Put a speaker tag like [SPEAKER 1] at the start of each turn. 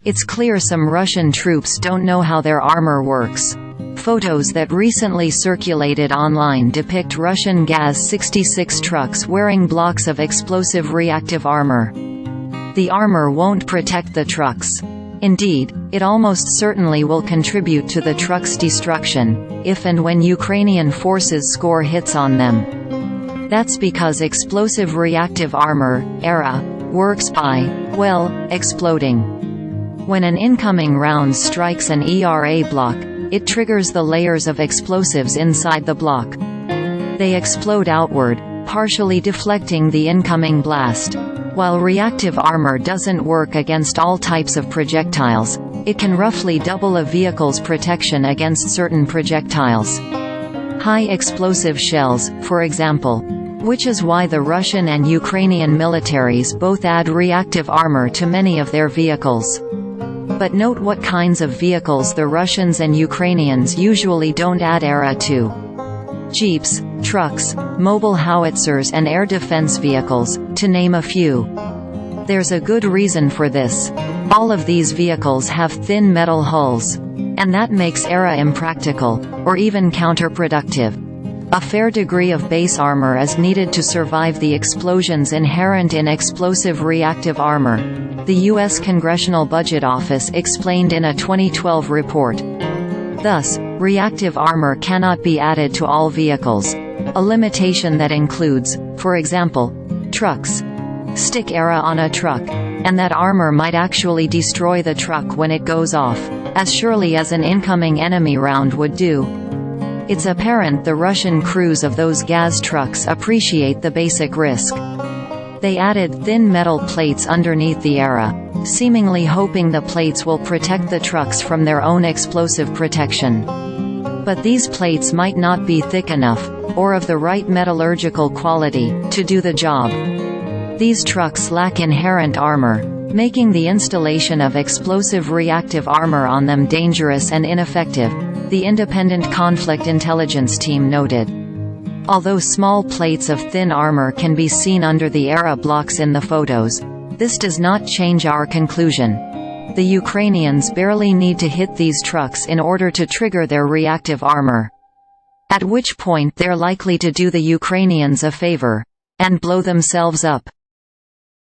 [SPEAKER 1] It's clear some Russian troops don't know how their armor works. Photos that recently circulated online depict Russian Gaz-66 trucks wearing blocks of explosive reactive armor. The armor won't protect the trucks. Indeed, it almost certainly will contribute to the truck's destruction, if and when Ukrainian forces score hits on them. That's because explosive reactive armor, ERA, works by, well, exploding. When an incoming round strikes an ERA block, it triggers the layers of explosives inside the block. They explode outward, partially deflecting the incoming blast. While reactive armor doesn't work against all types of projectiles, it can roughly double a vehicle's protection against certain projectiles. High explosive shells, for example. Which is why the Russian and Ukrainian militaries both add reactive armor to many of their vehicles. But note what kinds of vehicles the Russians and Ukrainians usually don't add ERA to. Jeeps, trucks, mobile howitzers and air defense vehicles, to name a few. There's a good reason for this. All of these vehicles have thin metal hulls. And that makes ERA impractical, or even counterproductive. A fair degree of base armor is needed to survive the explosions inherent in explosive reactive armor, the U.S. Congressional Budget Office explained in a 2012 report. Thus, reactive armor cannot be added to all vehicles, a limitation that includes, for example, trucks. Stick ERA on a truck, and that armor might actually destroy the truck when it goes off, as surely as an incoming enemy round would do. It's apparent the Russian crews of those Gaz trucks appreciate the basic risk. They added thin metal plates underneath the ERA, seemingly hoping the plates will protect the trucks from their own explosive protection. But these plates might not be thick enough, or of the right metallurgical quality, to do the job. These trucks lack inherent armor, making the installation of explosive reactive armor on them dangerous and ineffective, the Independent Conflict Intelligence Team noted. Although small plates of thin armor can be seen under the ERA blocks in the photos, this does not change our conclusion. The Ukrainians barely need to hit these trucks in order to trigger their reactive armor. At which point they're likely to do the Ukrainians a favor and blow themselves up.